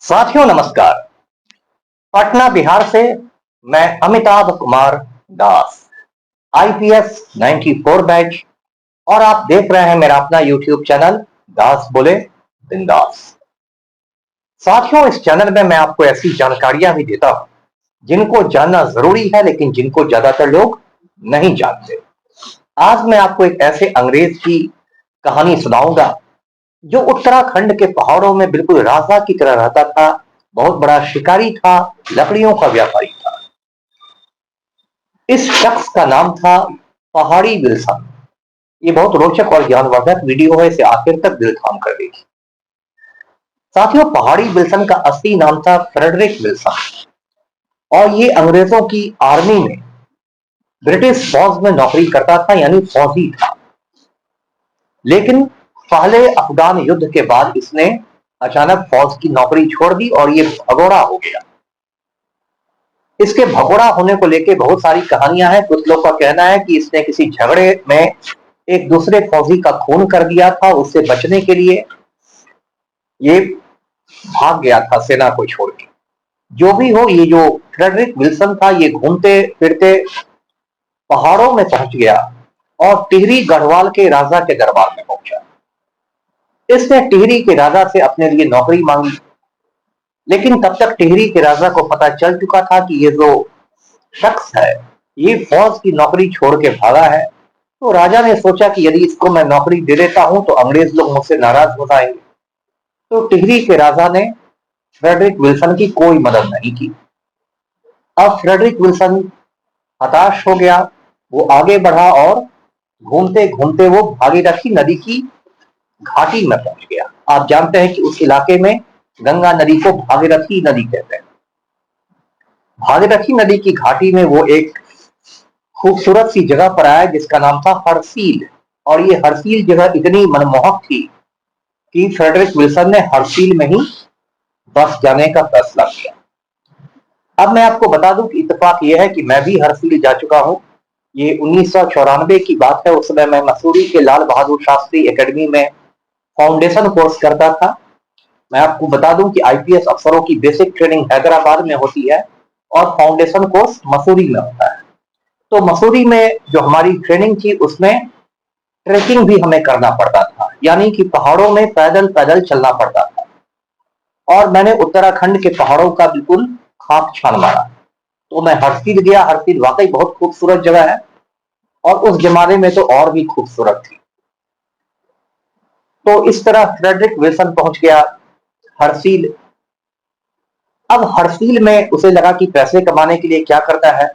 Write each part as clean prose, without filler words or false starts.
साथियों नमस्कार। पटना बिहार से मैं अमिताभ कुमार दास, आईपीएस 94 बैच, और आप देख रहे हैं मेरा अपना यूट्यूब चैनल दास बोले बिंदास। साथियों, इस चैनल में मैं आपको ऐसी जानकारियां भी देता हूं जिनको जानना जरूरी है, लेकिन जिनको ज्यादातर लोग नहीं जानते। आज मैं आपको एक ऐसे अंग्रेज की कहानी सुनाऊंगा जो उत्तराखंड के पहाड़ों में बिल्कुल राजा की तरह रहता था। बहुत बड़ा शिकारी था, लकड़ियों का व्यापारी था। इस शख्स का नाम था पहाड़ी विल्सन। ये बहुत रोचक और ज्ञानवर्धक वीडियो है, इसे आखिर तक दिल थाम कर देखिए। साथियों, पहाड़ी विल्सन का असली नाम था फ्रेडरिक विल्सन, और ये अंग्रेजों की आर्मी में ब्रिटिश फौज में नौकरी करता था, यानी फौजी था। लेकिन पहले अफगान युद्ध के बाद इसने अचानक फौज की नौकरी छोड़ दी और ये भगोड़ा हो गया। इसके भगोड़ा होने को लेके बहुत सारी कहानियां हैं। कुछ लोग का कहना है कि इसने किसी झगड़े में एक दूसरे फौजी का खून कर दिया था, उससे बचने के लिए ये भाग गया था सेना को छोड़ के। जो भी हो, ये जो फ्रेडरिक विल्सन था ये घूमते फिरते पहाड़ों में पहुंच गया और टिहरी गढ़वाल के राजा के दरबार में पहुंचा। इसने टिहरी के राजा से अपने लिए नौकरी मांगी, लेकिन तब तक टिहरी के राजा को पता चल चुका था कि ये जो शख्स है ये फौज की नौकरी छोड़ के भागा है। तो राजा ने सोचा कि यदि इसको मैं नौकरी दे देता हूं तो अंग्रेज लोग मुझसे नाराज हो जाएंगे। तो टिहरी के राजा ने फ्रेडरिक विल्सन की कोई मदद नहीं की। अब फ्रेडरिक विल्सन हताश हो गया। वो आगे बढ़ा और घूमते घूमते वो भागीरथी नदी की घाटी में पहुंच गया। आप जानते हैं कि उस इलाके में गंगा नदी को भागीरथी नदी कहते हैं। भागीरथी नदी की घाटी में वो एक खूबसूरत सी जगह पर आया जिसका नाम था हरसील। और ये हरसील जगह इतनी मनमोहक थी कि फ्रेडरिक विल्सन ने हरसील में ही बस जाने का फैसला किया। अब मैं आपको बता दूं कि इत्तेफाक ये है कि मैं भी हरसील जा चुका हूं। ये 1994 की बात है। उस समय मैं मसूरी के लाल बहादुर शास्त्री एकेडमी में फाउंडेशन कोर्स करता था। मैं आपको बता दूं कि आईपीएस अफसरों की बेसिक ट्रेनिंग हैदराबाद में होती है और फाउंडेशन कोर्स मसूरी में होता है। तो मसूरी में जो हमारी ट्रेनिंग थी उसमें ट्रेकिंग भी हमें करना पड़ता था, यानी कि पहाड़ों में पैदल पैदल चलना पड़ता था। और मैंने उत्तराखंड के पहाड़ों का बिल्कुल खाक छान मारा। तो मैं हरसील गया। हरसील वाकई बहुत खूबसूरत जगह है और उस जमाने में तो और भी खूबसूरत थी। तो इस तरह फ्रेडरिक विल्सन पहुंच गया हरसील। अब हरसील में उसे लगा कि पैसे कमाने के लिए क्या करता है,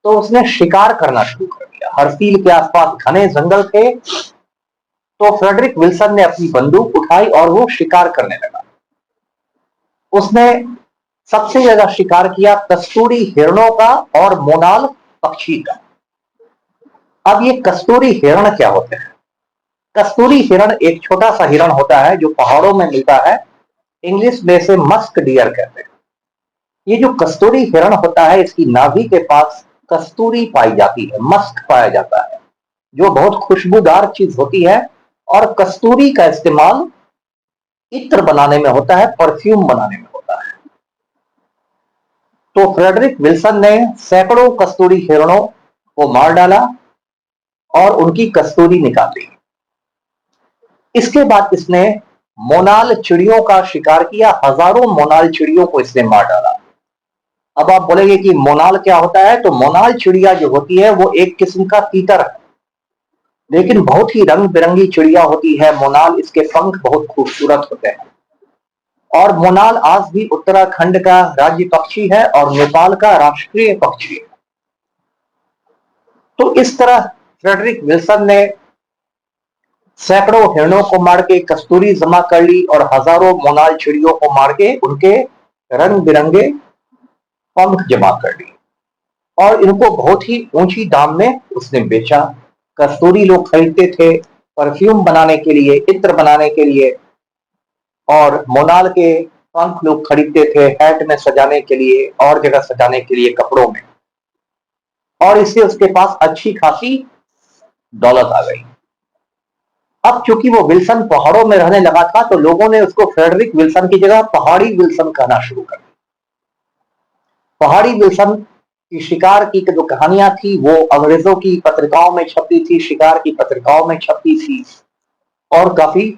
तो उसने शिकार करना शुरू कर दिया। हरसील के आसपास घने जंगल थे, तो फ्रेडरिक विल्सन ने अपनी बंदूक उठाई और वो शिकार करने लगा। उसने सबसे ज्यादा शिकार किया कस्तूरी हिरणों का और मोनाल पक्षी का। अब ये कस्तूरी हिरण क्या होते हैं? कस्तूरी हिरण एक छोटा सा हिरण होता है जो पहाड़ों में मिलता है। इंग्लिश में से मस्क डियर कहते हैं। ये जो कस्तूरी हिरण होता है इसकी नाभि के पास कस्तूरी पाई जाती है, मस्क पाया जाता है, जो बहुत खुशबूदार चीज होती है। और कस्तूरी का इस्तेमाल इत्र बनाने में होता है, परफ्यूम बनाने में होता है। तो फ्रेडरिक विल्सन ने सैकड़ों कस्तूरी हिरणों को मार डाला और उनकी कस्तूरी निकाल ली। इसके बाद इसने मोनाल चिड़ियों का शिकार किया। हजारों मोनाल चिड़ियों को इसने मार डाला। अब आप बोलेंगे कि मोनाल क्या होता है? तो मोनाल चिड़िया जो होती है वो एक किस्म का तीतर है, लेकिन बहुत ही रंग बिरंगी चिड़िया होती है मोनाल। इसके पंख बहुत खूबसूरत होते हैं। और मोनाल आज भी उत्तराखंड का राज्य पक्षी है और नेपाल का राष्ट्रीय पक्षी है। तो इस तरह फ्रेडरिक विल्सन ने सैकड़ों हिरणों को मार के कस्तूरी जमा कर ली और हजारों मोनाल चिड़ियों को मार के उनके रंग बिरंगे पंख जमा कर ली और इनको बहुत ही ऊंची दाम में उसने बेचा। कस्तूरी लोग खरीदते थे परफ्यूम बनाने के लिए, इत्र बनाने के लिए, और मोनाल के पंख लोग खरीदते थे हैट में सजाने के लिए और जगह सजाने के लिए कपड़ों में। और इससे उसके पास अच्छी खासी दौलत आ गई। अब चूंकि वो विल्सन पहाड़ों में रहने लगा था तो लोगों ने उसको फ्रेडरिक विल्सन की जगह पहाड़ी विल्सन कहना शुरू कर दिया। पहाड़ी विल्सन की शिकार की जो कहानियां थी वो अंग्रेजों की पत्रिकाओं में छपती थी, शिकार की पत्रिकाओं में छपती थी और काफी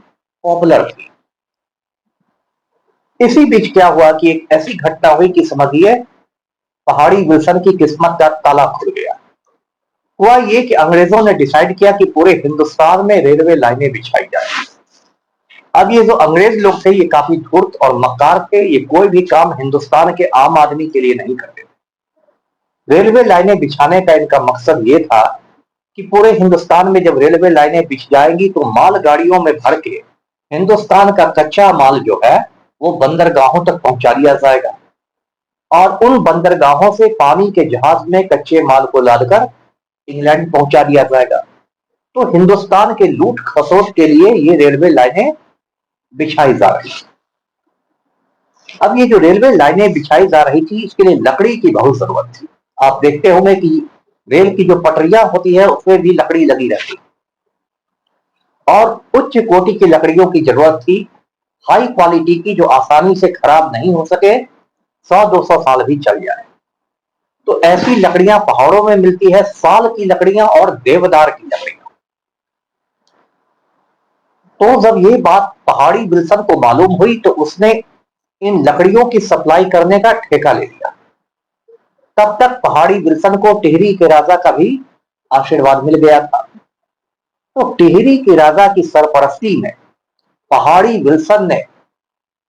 पॉपुलर थी। इसी बीच क्या हुआ कि एक ऐसी घटना हुई कि समझिए पहाड़ी विल्सन की किस्मत का ताला खुल गया। हुआ ये कि अंग्रेजों ने डिसाइड किया कि पूरे हिंदुस्तान में रेलवे लाइनें बिछाई जाए। अब ये जो अंग्रेज लोग थे ये काफी धूर्त और मक्कार थे, ये कोई भी काम हिंदुस्तान के आम आदमी के लिए नहीं करते थे। रेलवे लाइनें बिछाने का इनका मकसद ये था कि पूरे हिंदुस्तान में जब रेलवे लाइनें बिछ जाएंगी तो माल गाड़ियों में भर के हिंदुस्तान का कच्चा माल जो है वो बंदरगाहों तक पहुंचा दिया जाएगा और उन बंदरगाहों से पानी के जहाज में कच्चे माल को लादकर इंग्लैंड पहुंचा दिया जाएगा। तो हिंदुस्तान के लूट खसोट के लिए ये रेलवे लाइनें बिछाई जा रही थी। अब ये जो रेलवे लाइनें बिछाई जा रही थी इसके लिए लकड़ी की बहुत जरूरत थी। आप देखते होंगे कि रेल की जो पटरियां होती है उसमें भी लकड़ी लगी रहती और उच्च कोटि की लकड़ियों की जरूरत थी, हाई क्वालिटी की, जो आसानी से खराब नहीं हो सके, 100-200 साल भी चल जाए। तो ऐसी लकड़ियां पहाड़ों में मिलती है, साल की लकड़ियां और देवदार की लकड़ियां। तो जब ये बात पहाड़ी विल्सन को मालूम हुई तो उसने इन लकड़ियों की सप्लाई करने का ठेका ले लिया। तब तक पहाड़ी विल्सन को टिहरी के राजा का भी आशीर्वाद मिल गया था। तो टिहरी के राजा की सरपरस्ती में पहाड़ी विल्सन ने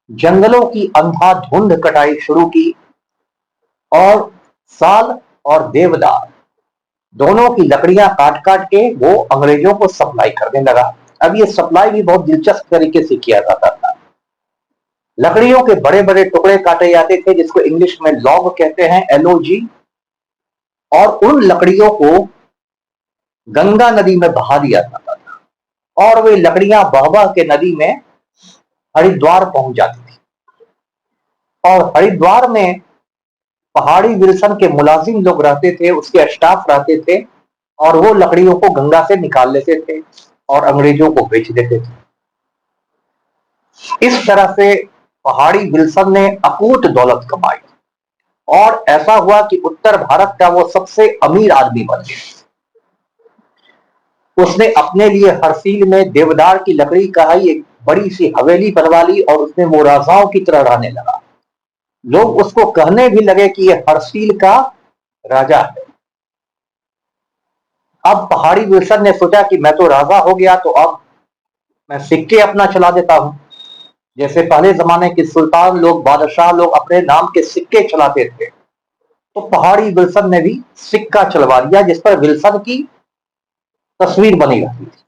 जंगलों की अंधाधुंध कटाई शुरू की और साल और देवदार दोनों की लकड़ियां काट काट के वो अंग्रेजों को सप्लाई करने लगा। अब ये सप्लाई भी बहुत दिलचस्प तरीके से किया जाता था। लकड़ियों के बड़े बड़े टुकड़े काटे जाते थे जिसको इंग्लिश में लॉग कहते हैं, LOG, और उन लकड़ियों को गंगा नदी में बहा दिया जाता था और वे लकड़ियां बह बह के नदी में हरिद्वार पहुंच जाती थी और हरिद्वार में पहाड़ी विल्सन के मुलाजिम लोग रहते थे, उसके स्टाफ रहते थे और वो लकड़ियों को गंगा से निकाल लेते थे और अंग्रेजों को बेच देते थे। इस तरह से पहाड़ी विल्सन ने अकूत दौलत कमाई और ऐसा हुआ कि उत्तर भारत का वो सबसे अमीर आदमी बन गया। उसने अपने लिए हरसील में देवदार की लकड़ी का ही एक बड़ी सी हवेली बनवा ली और उसमें वो राजाओं की तरह रहने लगा। लोग उसको कहने भी लगे कि ये हरसील का राजा है। अब पहाड़ी विल्सन ने सोचा कि मैं तो राजा हो गया तो अब मैं सिक्के अपना चला देता हूं। जैसे पहले जमाने के सुल्तान लोग, बादशाह लोग अपने नाम के सिक्के चलाते थे, तो पहाड़ी विल्सन ने भी सिक्का चलवा दिया जिस पर विल्सन की तस्वीर बनी रहती थी।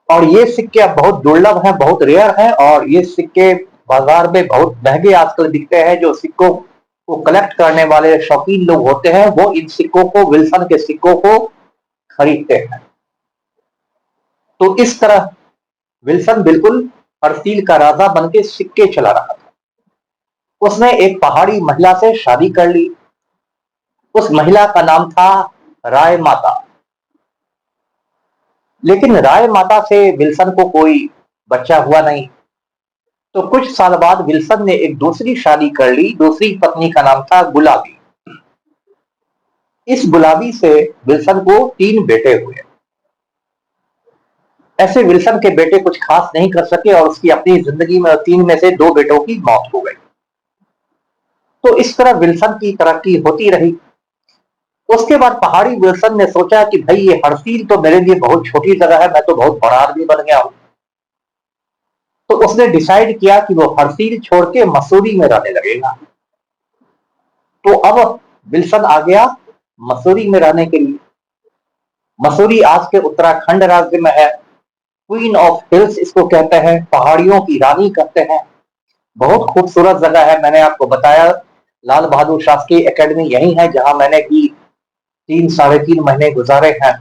और ये सिक्के अब बहुत दुर्लभ हैं, बहुत रेयर हैं और ये सिक्के बाजार में बहुत महंगे आजकल बिकते हैं। जो सिक्कों को कलेक्ट करने वाले शौकीन लोग होते हैं वो इन सिक्कों को, विल्सन के सिक्कों को खरीदते हैं। तो इस तरह विल्सन बिल्कुल हरसील का राजा बनके सिक्के चला रहा था। उसने एक पहाड़ी महिला से शादी कर ली। उस महिला का नाम था राय माता। लेकिन राय माता से विल्सन को कोई बच्चा हुआ नहीं। तो कुछ साल बाद विल्सन ने एक दूसरी शादी कर ली। दूसरी पत्नी का नाम था गुलाबी। इस गुलाबी से विल्सन को 3 बेटे हुए। ऐसे विल्सन के बेटे कुछ खास नहीं कर सके और उसकी अपनी जिंदगी में 3 में से 2 बेटों की मौत हो गई। तो इस तरह विल्सन की तरक्की होती रही। उसके बाद पहाड़ी विल्सन ने सोचा कि भाई ये हरसील तो मेरे लिए बहुत छोटी जगह है, मैं तो बहुत बड़ा आदमी बन गया हूं। तो उसने डिसाइड किया कि वो हरसील छोड़ के मसूरी में रहने लगेगा। तो अब विल्सन आ गया मसूरी में रहने के लिए। मसूरी आज के उत्तराखंड राज्य में है। क्वीन ऑफ हिल्स इसको कहते हैं, पहाड़ियों की रानी कहते हैं। बहुत खूबसूरत जगह है। मैंने आपको बताया लाल बहादुर शास्त्री एकेडमी यही है जहां मैंने भी 3-3.5 महीने गुजारे हैं।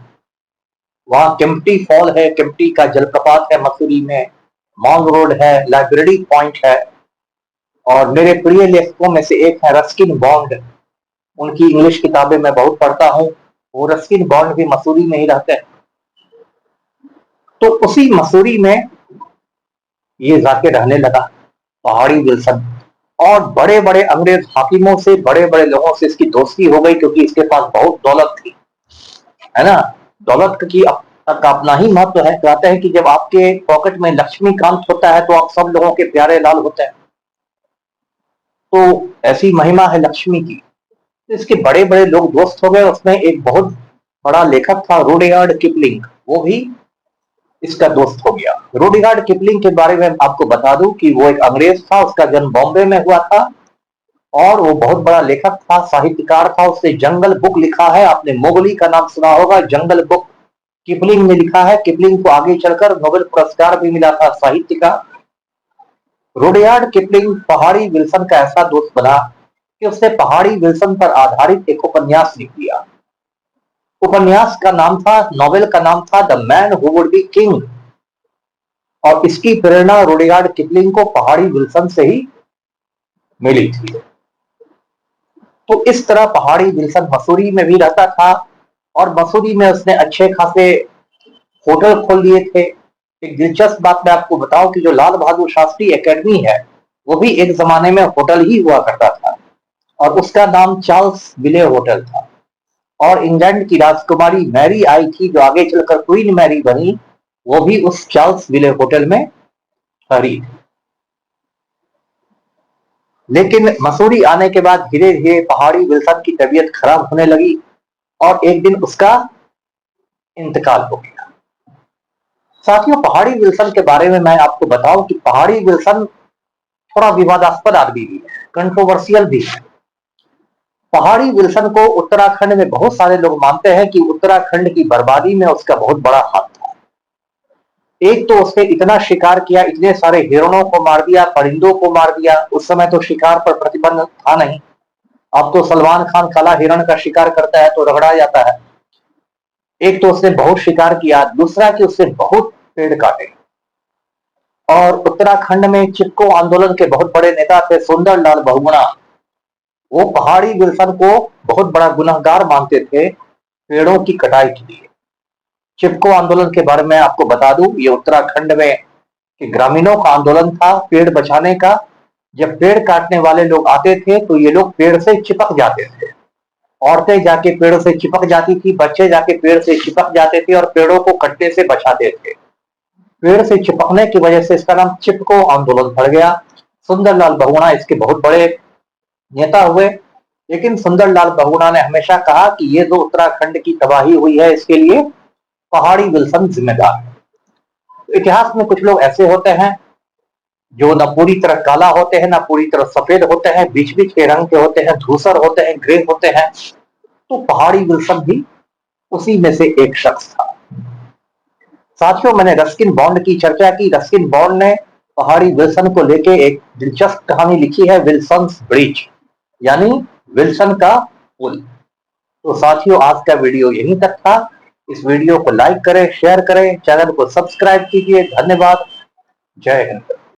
वहां केम्प्टी फॉल है, केम्प्टी का जलप्रपात है मसूरी में, मॉल रोड है, लाइब्रेरी पॉइंट है और मेरे प्रिय लेखकों में से एक है रस्किन बॉन्ड। उनकी इंग्लिश किताबें मैं बहुत पढ़ता हूं। वो रस्किन बॉन्ड भी मसूरी में ही रहते हैं। तो उसी मसूरी में ये जाके रहने लगा पहाड़ी विल्सन। और बड़े बड़े अंग्रेज हाकिमों से, बड़े बड़े लोगों से इसकी दोस्ती हो गई, क्योंकि इसके पास बहुत दौलत थी, है ना। दौलत की का अपना ही महत्व है। कहते हैं कि जब आपके पॉकेट में लक्ष्मीकांत होता है तो आप सब लोगों के प्यारे लाल होते हैं। तो ऐसी महिमा है लक्ष्मी की। तो इसके बड़े बड़े लोग दोस्त हो गए। उसमें एक बहुत बड़ा लेखक था रुडयार्ड किपलिंग, वो भी इसका दोस्त हो गया। रुडयार्ड किपलिंग के बारे में आपको बता दूं कि वो एक अंग्रेज था। उसका जन्म बॉम्बे में हुआ था और वो बहुत बड़ा लेखक था, साहित्यकार था। उसने जंगल बुक लिखा है। आपने मोगली का नाम सुना होगा, जंगल बुक किपलिंग ने लिखा है। किपलिंग को आगे चलकर नोबेल पुरस्कार भी मिला था साहित्य का। रुडयार्ड किपलिंग पहाड़ी विल्सन का ऐसा दोस्त बना कि उसने पहाड़ी विल्सन पर आधारित एक उपन्यास लिख दिया। उपन्यास का नाम था, नोवेल का नाम था the man who would be king. और इसकी प्रेरणा रुडयार्ड किपलिंग को पहाड़ी विल्सन से ही मिली थी। तो इस तरह पहाड़ी विल्सन मसूरी में भी रहता था और मसूरी में उसने अच्छे खासे होटल खोल लिए थे। एक दिलचस्प बात मैं आपको बताऊं कि जो लाल बहादुर शास्त्री एकेडमी है, वो भी एक जमाने में होटल ही हुआ करता था और उसका नाम चार्ल्स विले होटल था। और इंग्लैंड की राजकुमारी मैरी आई थी, जो आगे चलकर क्वीन मैरी बनी, वो भी उस चार्ल्स विले होटल में ठहरी। लेकिन मसूरी आने के बाद धीरे धीरे पहाड़ी विल्सन की तबीयत खराब होने लगी और एक दिन उसका इंतकाल हो गया। साथियों, पहाड़ी विल्सन के बारे में मैं आपको बताऊं कि पहाड़ी विल्सन थोड़ा विवादास्पद आदमी भी है, कंट्रोवर्शियल भी है। पहाड़ी विल्सन को उत्तराखंड में बहुत सारे लोग मानते हैं कि उत्तराखंड की बर्बादी में उसका बहुत बड़ा हाथ था। एक तो उसने इतना शिकार किया, इतने सारे हिरणों को मार दिया, परिंदों को मार दिया। उस समय तो शिकार पर प्रतिबंध था नहीं। अब तो सलमान खान काला हिरण का शिकार करता है तो रगड़ा जाता है। एक तो उसने बहुत शिकार किया, दूसरा कि उसने बहुत पेड़ काटे। और उत्तराखंड में चिपको आंदोलन के बहुत बड़े नेता थे सुंदरलाल बहुगुणा। वो पहाड़ी विल्सन को बहुत बड़ा गुनहगार मानते थे पेड़ों की कटाई के लिए। चिपको आंदोलन के बारे में आपको बता दूं, ये उत्तराखंड में कि ग्रामीणों का आंदोलन था पेड़ बचाने का। जब पेड़ काटने वाले लोग आते थे तो ये लोग पेड़ से चिपक जाते थे। औरतें जाके पेड़ से चिपक जाती थी, बच्चे जाके पेड़ से चिपक जाते थे और पेड़ों को कटने से बचाते थे। पेड़ से चिपकने की वजह से इसका नाम चिपको आंदोलन पड़ गया। सुंदरलाल बहुगुणा इसके बहुत बड़े नेता हुए। लेकिन सुंदरलाल बहुगुणा ने हमेशा कहा कि ये जो उत्तराखंड की तबाही हुई है, इसके लिए पहाड़ी विल्सन जिम्मेदार है। इतिहास में कुछ लोग ऐसे होते हैं जो न पूरी तरह काला होते हैं, न पूरी तरह सफेद होते हैं, बीच बीच के रंग के होते हैं, धूसर होते हैं, ग्रे होते हैं। तो पहाड़ी विल्सन भी उसी में से एक शख्स था। साथियों, मैंने रस्किन बॉन्ड की चर्चा की। रस्किन बॉन्ड ने पहाड़ी विल्सन को लेके एक दिलचस्प कहानी लिखी है, विल्सन्स ब्रिज, यानी विल्सन का पुल। तो साथियों, आज का वीडियो यहीं तक था। इस वीडियो को लाइक करें, शेयर करें, चैनल को सब्सक्राइब कीजिए। धन्यवाद। जय हिंद।